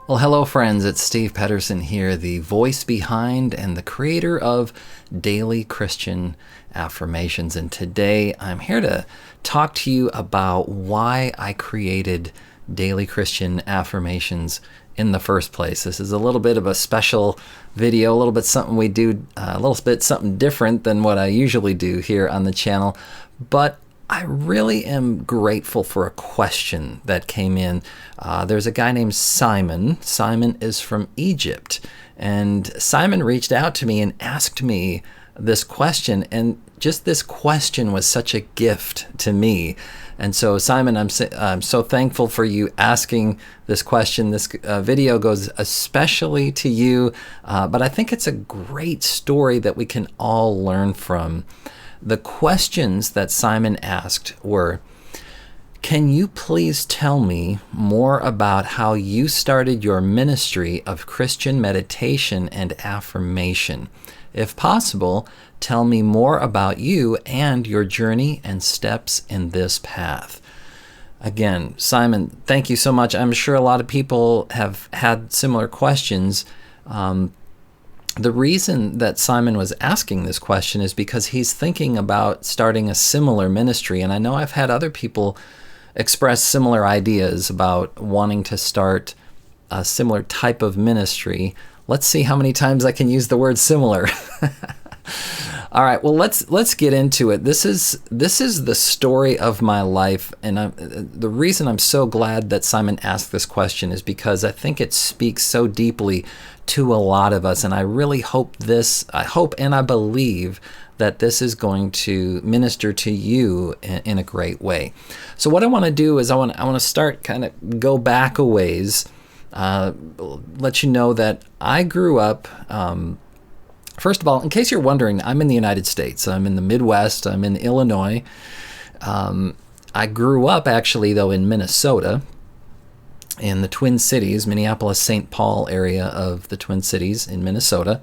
Well, hello, friends. It's Steve Pederson here, the voice behind and the creator of Daily Christian Affirmations. And today I'm here to talk to you about why I created Daily Christian Affirmations in the first place. This is a little bit of a special video, a little bit something we do, a little bit something different than what I usually do here on the channel. But I really am grateful for a question that came in. There's a guy named Simon. Simon is from Egypt. And Simon reached out to me and asked me this question. And just this question was such a gift to me. And so, Simon, I'm so thankful for you asking this question. This video goes especially to you. But I think it's a great story that we can all learn from. The questions that Simon asked were, can you please tell me more about how you started your ministry of Christian meditation and affirmation? If possible, tell me more about you and your journey and steps in this path. Again, Simon, thank you so much. I'm sure a lot of people have had similar questions. The reason that Simon was asking this question is because he's thinking about starting a similar ministry. And I know I've had other people express similar ideas about wanting to start a similar type of ministry. Let's see how many times I can use the word similar. All right, well, let's get into it. This is the story of my life, and the reason I'm so glad that Simon asked this question is because I think it speaks so deeply to a lot of us, and I really hope and I believe that this is going to minister to you in a great way. So what I want to do is I want to start kind of go back a ways, let you know that I grew up. First of all, in case you're wondering, I'm in the United States. I'm in the Midwest. I'm in Illinois. I grew up, actually, though, in Minnesota, in the Twin Cities, Minneapolis-St. Paul area of the Twin Cities in Minnesota.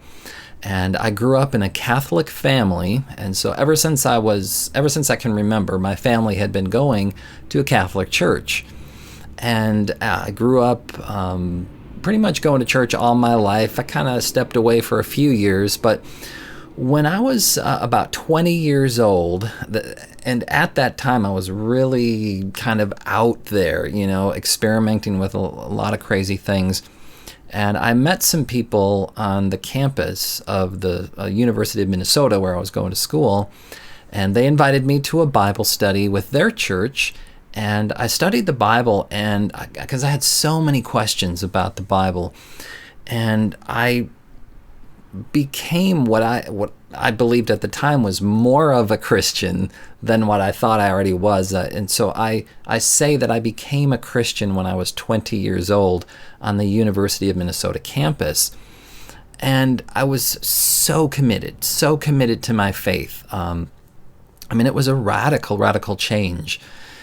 And I grew up in a Catholic family. And so ever since I can remember, my family had been going to a Catholic church. And I grew up pretty much going to church all my life. I kind of stepped away for a few years, but when I was about 20 years old, and at that time I was really kind of out there, experimenting with a lot of crazy things. And I met some people on the campus of the University of Minnesota where I was going to school, and they invited me to a Bible study with their church. And I studied the Bible, and because I had so many questions about the Bible, and I became what I believed at the time was more of a Christian than what I thought I already was. And so I say that I became a Christian when I was 20 years old on the University of Minnesota campus. And I was so committed to my faith. It was a radical change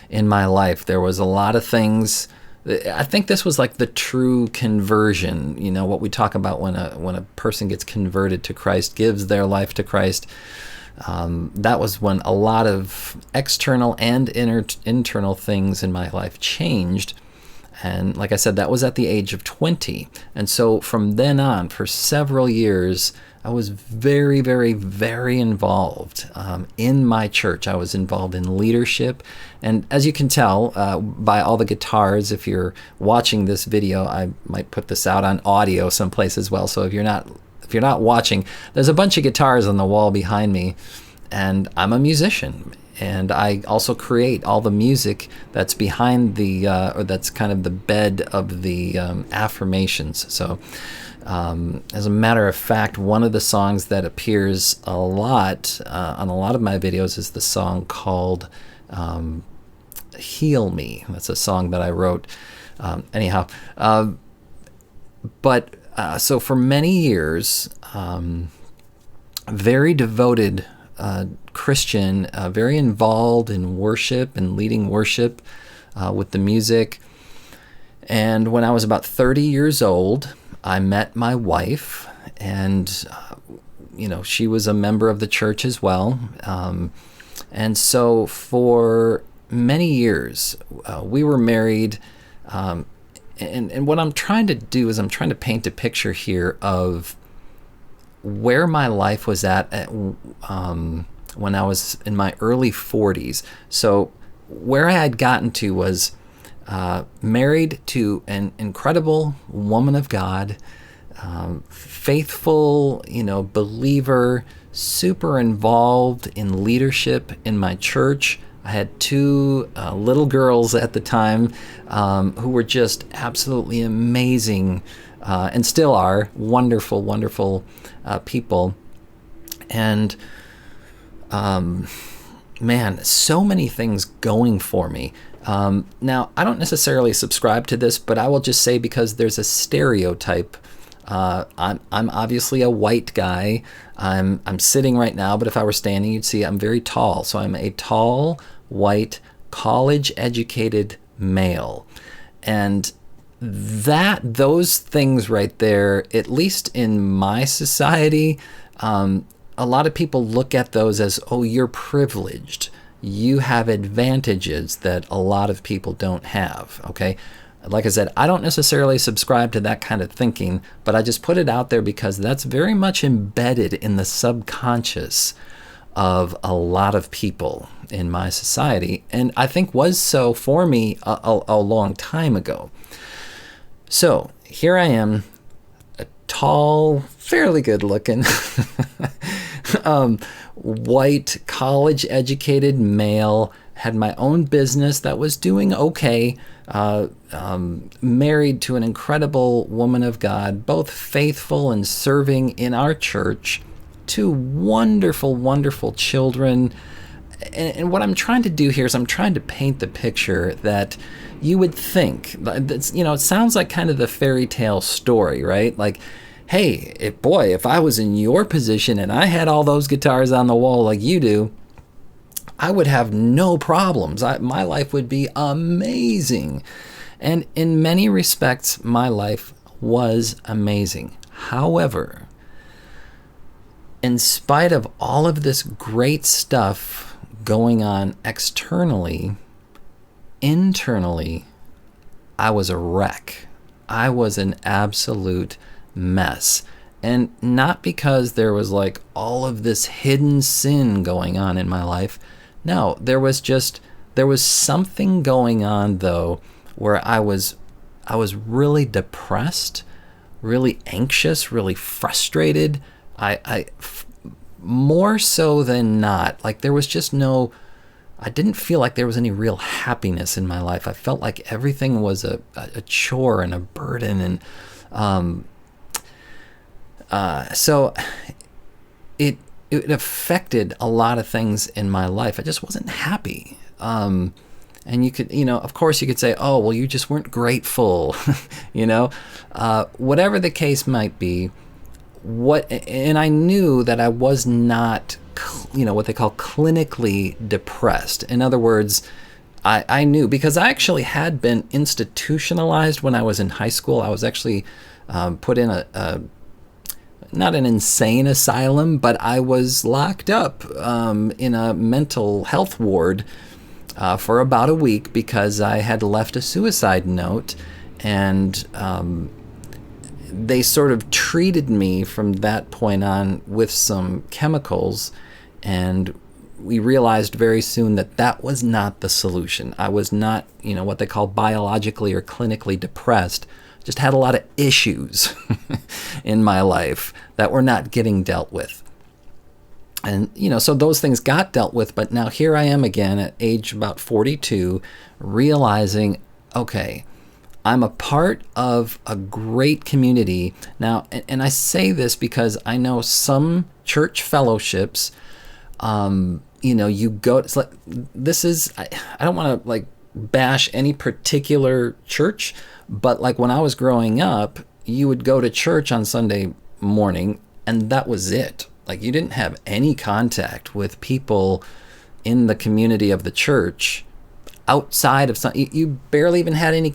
in my life. There was a lot of things. I think this was like the true conversion, what we talk about when a person gets converted to Christ, gives their life to Christ. That was when a lot of external and internal things in my life changed. And like I said, that was at the age of 20. And so from then on, for several years, I was very, very, very involved in my church. I was involved in leadership. And as you can tell by all the guitars, if you're watching this video, I might put this out on audio someplace as well. So if you're not watching, there's a bunch of guitars on the wall behind me. And I'm a musician. And I also create all the music that's behind or that's kind of the bed of the affirmations. So as a matter of fact, one of the songs that appears a lot on a lot of my videos is the song called Heal Me. That's a song that I wrote. So for many years, very devoted Christian, very involved in worship and leading worship with the music. And when I was about 30 years old, I met my wife, and she was a member of the church as well. And so for many years, we were married And what I'm trying to do is I'm trying to paint a picture here of where my life was at when I was in my early 40s. So where I had gotten to was married to an incredible woman of God, faithful, believer, super involved in leadership in my church. I had two little girls at the time who were just absolutely amazing and still are wonderful, wonderful people. And man, so many things going for me. Now, I don't necessarily subscribe to this, but I will just say, because there's a stereotype. I'm obviously a white guy. I'm sitting right now, but if I were standing, you'd see I'm very tall. So I'm a tall, white, college-educated male. And those things right there, at least in my society, a lot of people look at those as, oh, you're privileged. You have advantages that a lot of people don't have, okay? Like I said, I don't necessarily subscribe to that kind of thinking, but I just put it out there because that's very much embedded in the subconscious of a lot of people in my society, and I think was so for me a long time ago. So here I am, a tall, fairly good looking, white, college-educated male, had my own business that was doing okay, married to an incredible woman of God, both faithful and serving in our church, two wonderful, wonderful children. And what I'm trying to do here is I'm trying to paint the picture that you would think, it sounds like kind of the fairy tale story, right? Like, hey, if I was in your position and I had all those guitars on the wall like you do, I would have no problems. My life would be amazing. And in many respects, my life was amazing. However, in spite of all of this great stuff going on externally, internally, I was a wreck. I was an absolute mess. And not because there was like all of this hidden sin going on in my life. No, there was something going on though, where I was really depressed, really anxious, really frustrated. I more so than not, like there was just I didn't feel like there was any real happiness in my life. I felt like everything was a chore and a burden, and so it affected a lot of things in my life. I just wasn't happy. And you could, of course you could say, oh, well, you just weren't grateful, whatever the case might be. And I knew that I was not, what they call clinically depressed. In other words, I knew, because I actually had been institutionalized when I was in high school. I was actually put in not an insane asylum, but I was locked up in a mental health ward for about a week because I had left a suicide note, and they sort of treated me from that point on with some chemicals, and we realized very soon that was not the solution. I was not, what they call biologically or clinically depressed. Just had a lot of issues in my life that were not getting dealt with. And, so those things got dealt with, but now here I am again at age about 42, realizing, okay, I'm a part of a great community. Now, and I say this because I know some church fellowships, you go, it's like, I don't want to bash any particular church, but like when I was growing up, you would go to church on Sunday morning and that was it. Like you didn't have any contact with people in the community of the church outside of you barely even had any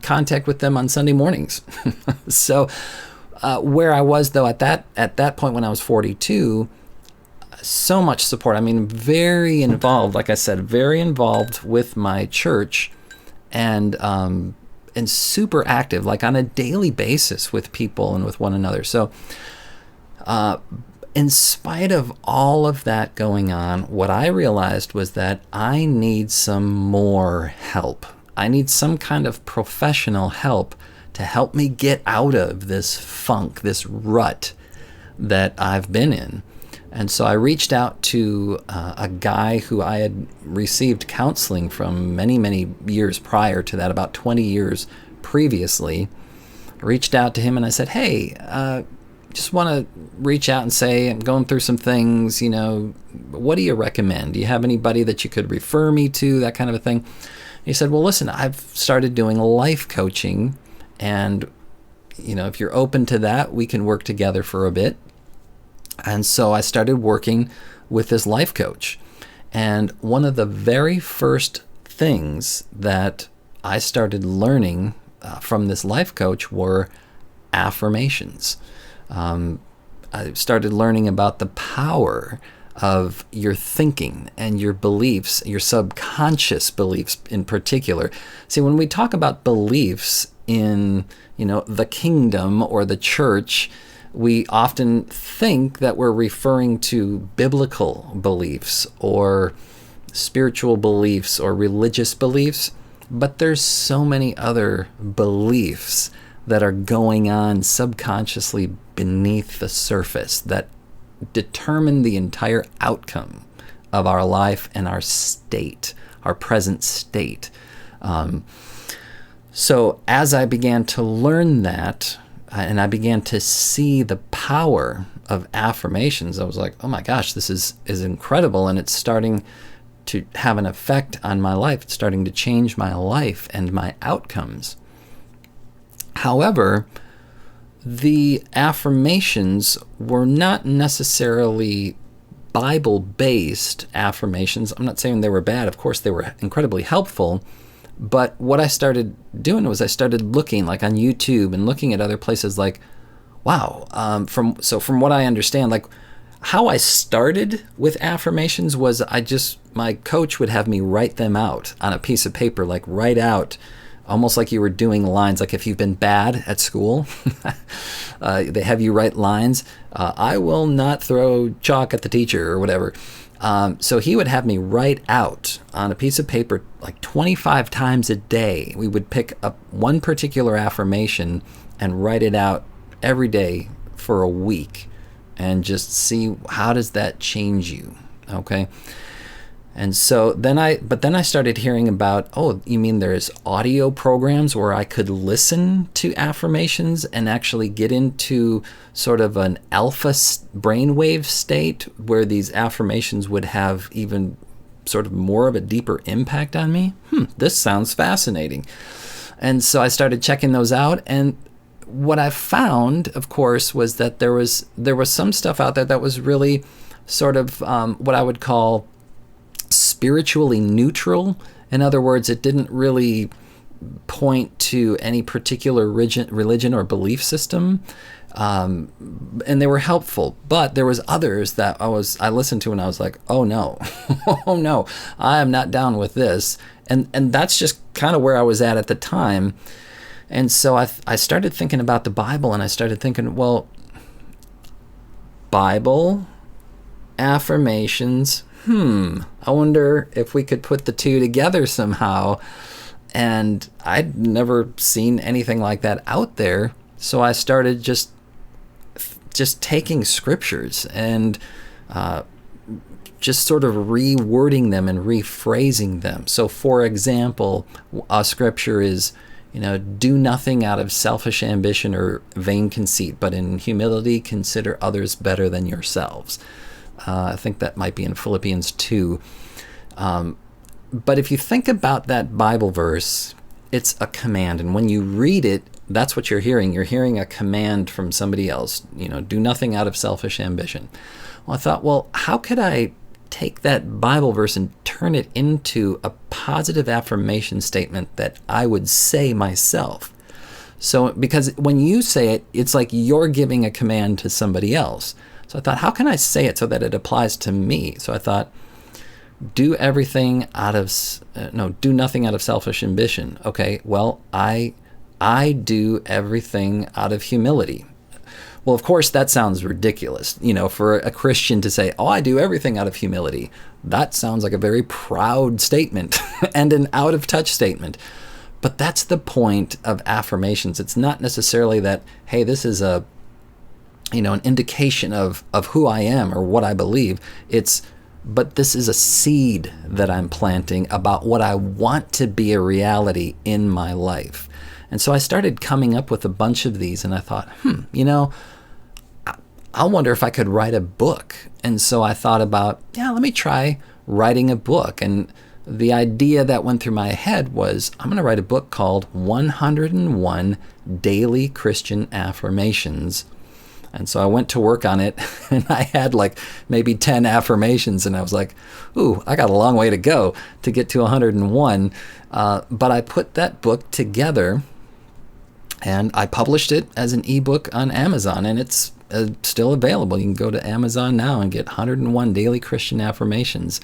contact with them on Sunday mornings. So where I was though at that point when I was 42, so much support. I mean, very involved, like I said, very involved with my church, and and super active, like on a daily basis with people and with one another. So in spite of all of that going on, what I realized was that I need some more help. I need some kind of professional help to help me get out of this funk, this rut that I've been in. And so I reached out to a guy who I had received counseling from many, many years prior to that, about 20 years previously. I reached out to him and I said, hey, just want to reach out and say, I'm going through some things, what do you recommend? Do you have anybody that you could refer me to, that kind of a thing? He said, well, listen, I've started doing life coaching, and, if you're open to that, we can work together for a bit. And so I started working with this life coach. And one of the very first things that I started learning from this life coach were affirmations. I started learning about the power of your thinking and your beliefs, your subconscious beliefs in particular. See, when we talk about beliefs in, the kingdom or the church, we often think that we're referring to biblical beliefs or spiritual beliefs or religious beliefs, but there's so many other beliefs that are going on subconsciously beneath the surface that determine the entire outcome of our life and our state, our present state. So as I began to learn that, and I began to see the power of affirmations, I was like, oh my gosh, this is incredible, and it's starting to have an effect on my life. It's starting to change my life and my outcomes. However, the affirmations were not necessarily Bible-based affirmations. I'm not saying they were bad. Of course, they were incredibly helpful. But what I started doing was I started looking like on YouTube and looking at other places like, wow, from what I understand, like how I started with affirmations was my coach would have me write them out on a piece of paper, like write out almost like you were doing lines, like if you've been bad at school, they have you write lines. I will not throw chalk at the teacher or whatever. So he would have me write out on a piece of paper like 25 times a day. We would pick up one particular affirmation and write it out every day for a week and just see how does that change you, okay? And so then I started hearing about, oh, you mean there's audio programs where I could listen to affirmations and actually get into sort of an alpha brainwave state where these affirmations would have even sort of more of a deeper impact on me? This sounds fascinating. And so I started checking those out, and what I found, of course, was that there was some stuff out there that was really sort of what I would call spiritually neutral. In other words, it didn't really point to any particular religion or belief system, and they were helpful. But there was others that I listened to and I was like, oh no, oh no, I am not down with this. And that's just kind of where I was at the time. And so I started thinking about the Bible, and I started thinking, well, Bible, affirmations, I wonder if we could put the two together somehow. And I'd never seen anything like that out there. So I started just taking scriptures and just sort of rewording them and rephrasing them. So for example, a scripture is, do nothing out of selfish ambition or vain conceit, but in humility consider others better than yourselves. I think that might be in Philippians 2. But if you think about that Bible verse, it's a command. And when you read it, that's what you're hearing. You're hearing a command from somebody else. Do nothing out of selfish ambition. Well, I thought, well, how could I take that Bible verse and turn it into a positive affirmation statement that I would say myself? So, because when you say it, it's like you're giving a command to somebody else. So I thought, how can I say it so that it applies to me? So I thought, do nothing out of selfish ambition. Okay, well, I I do everything out of humility. Well, of course, that sounds ridiculous, for a Christian to say, oh, I do everything out of humility. That sounds like a very proud statement and an out of touch statement. But that's the point of affirmations. It's not necessarily that, hey, this is an indication of who I am or what I believe. But this is a seed that I'm planting about what I want to be a reality in my life. And so I started coming up with a bunch of these, and I thought, I wonder if I could write a book. And so I thought about, let me try writing a book. And the idea that went through my head was, I'm going to write a book called 101 Daily Christian Affirmations. And so I went to work on it, and I had like maybe 10 affirmations, and I was like, ooh, I got a long way to go to get to 101. But I put that book together, and I published it as an ebook on Amazon, and it's still available. You can go to Amazon now and get 101 Daily Christian Affirmations.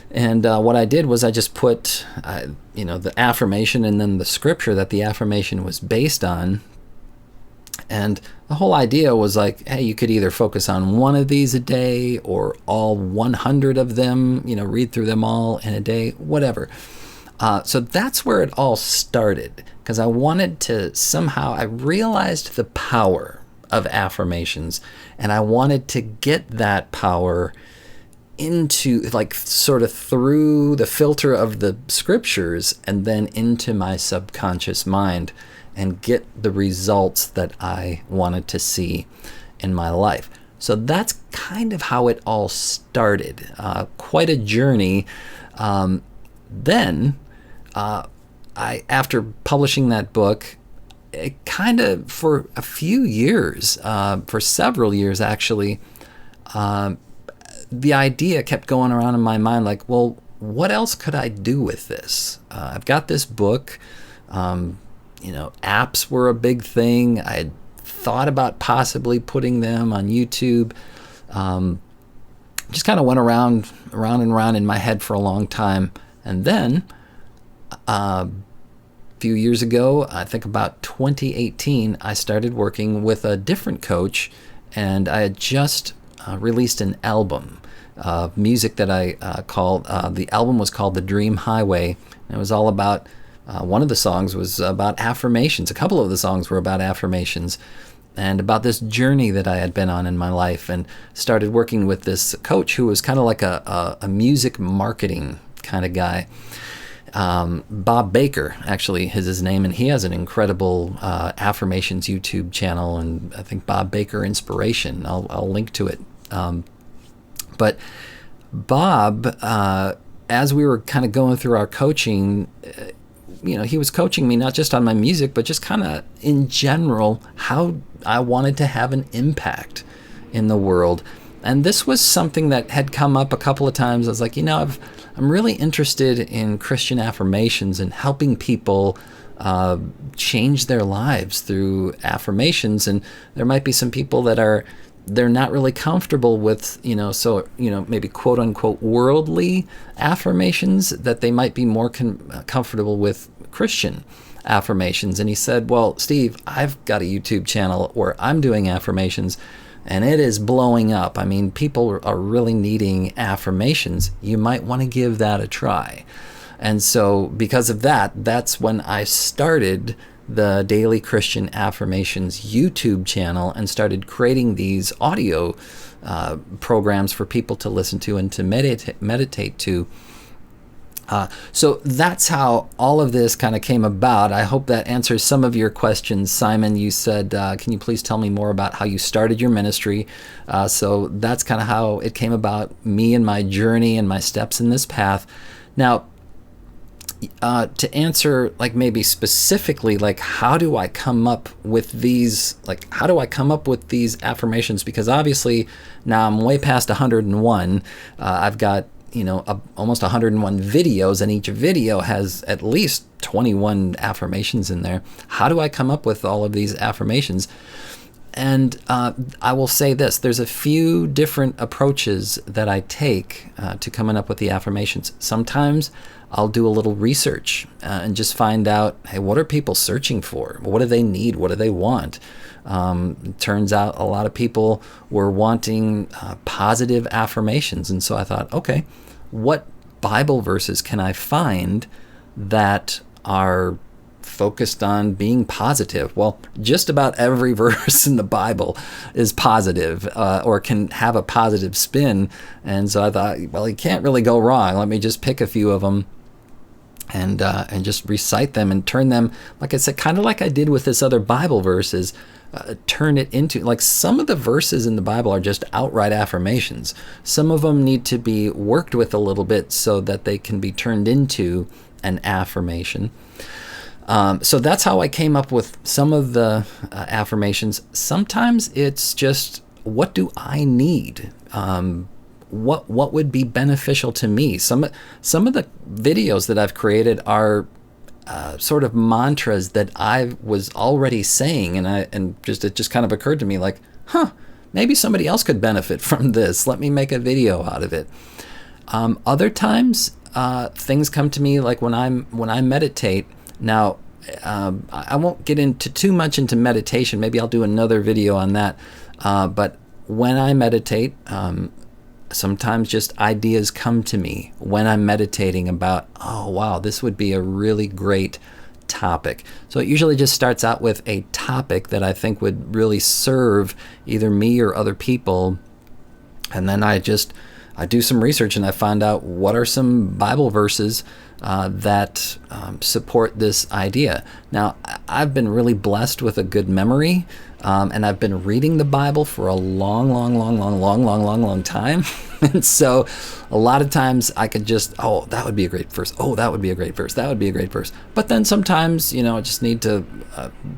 And what I did was I just put, the affirmation and then the scripture that the affirmation was based on. And the whole idea was like, hey, you could either focus on one of these a day or all 100 of them, read through them all in a day, whatever. So that's where it all started, because I wanted to I realized the power of affirmations, and I wanted to get that power into, like, sort of through the filter of the scriptures and then into my subconscious mind and get the results that I wanted to see in my life. So that's kind of how it all started. Quite a journey. Then, after publishing that book, it kind of, for a few years, for several years actually, the idea kept going around in my mind like, well, what else could I do with this? I've got this book. Apps were a big thing. I had thought about possibly putting them on YouTube. Just kind of went around and around in my head for a long time. And then a few years ago, I think about 2018, I started working with a different coach, and I had just released an album of music that I called, the album was called The Dream Highway. And it was all about, one of the songs was about affirmations. A couple of the songs were about affirmations and about this journey that I had been on in my life, and started working with this coach who was kind of like a music marketing kind of guy. Bob Baker, actually, is his name, and he has an incredible affirmations YouTube channel, and I think Bob Baker Inspiration. I'll link to it. But Bob, as we were kind of going through our coaching, he was coaching me not just on my music, but just kind of in general how I wanted to have an impact in the world. And this was something that had come up a couple of times. I was like, I'm really interested in Christian affirmations and helping people change their lives through affirmations. And there might be some people that they're not really comfortable with, maybe quote unquote worldly affirmations, that they might be more comfortable with Christian affirmations. And he said, well, Steve, I've got a YouTube channel where I'm doing affirmations, and it is blowing up. I mean, people are really needing affirmations. You might want to give that a try. And so because of that, that's when I started the Daily Christian Affirmations YouTube channel and started creating these audio programs for people to listen to and to meditate to. So that's how all of this kind of came about. I hope that answers some of your questions. Simon, you said, can you please tell me more about how you started your ministry? So that's kind of how it came about, me and my journey and my steps in this path. Now, to answer, like, maybe specifically, like, how do I come up with these affirmations? Because obviously now I'm way past 101. I've got, almost 101 videos, and each video has at least 21 affirmations in there. How do I come up with all of these affirmations? And I will say this, there's a few different approaches that I take to coming up with the affirmations. Sometimes I'll do a little research and just find out, hey, what are people searching for? What do they need? What do they want? It turns out a lot of people were wanting positive affirmations. And so I thought, okay, what Bible verses can I find that are focused on being positive? Well, just about every verse in the Bible is positive or can have a positive spin. And so I thought, well, you can't really go wrong. Let me just pick a few of them and just recite them and turn them, like I said, kind of like I did with this other Bible verses, turn it into, like, some of the verses in the Bible are just outright affirmations. Some of them need to be worked with a little bit so that they can be turned into an affirmation. So that's how I came up with some of the affirmations. Sometimes it's just, what do I need? What would be beneficial to me? Some of the videos that I've created are sort of mantras that I was already saying, and it just kind of occurred to me, like, maybe somebody else could benefit from this. Let me make a video out of it. Other times, things come to me like when I meditate. Now, I won't get into too much into meditation. Maybe I'll do another video on that. But when I meditate, sometimes just ideas come to me when I'm meditating about, oh, wow, this would be a really great topic. So it usually just starts out with a topic that I think would really serve either me or other people. And then I do some research and I find out what are some Bible verses that support this idea. Now, I've been really blessed with a good memory, and I've been reading the Bible for a long time. And so a lot of times I could just, oh, that would be a great verse. Oh, that would be a great verse. That would be a great verse. But then sometimes, I just need to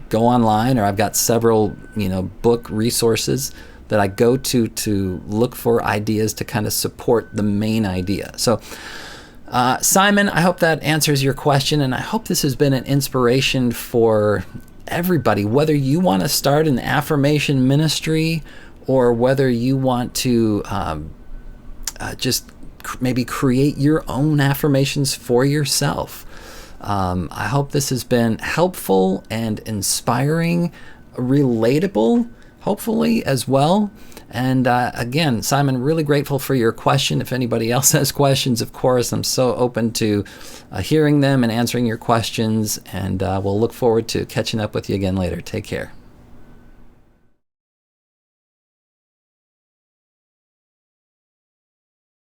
go online, or I've got several, book resources that I go to look for ideas to kind of support the main idea. So, Simon, I hope that answers your question, and I hope this has been an inspiration for everybody, whether you want to start an affirmation ministry or whether you want to just maybe create your own affirmations for yourself. I hope this has been helpful and inspiring, relatable, hopefully, as well. And again, Simon, really grateful for your question. If anybody else has questions, of course, I'm so open to hearing them and answering your questions. And we'll look forward to catching up with you again later. Take care.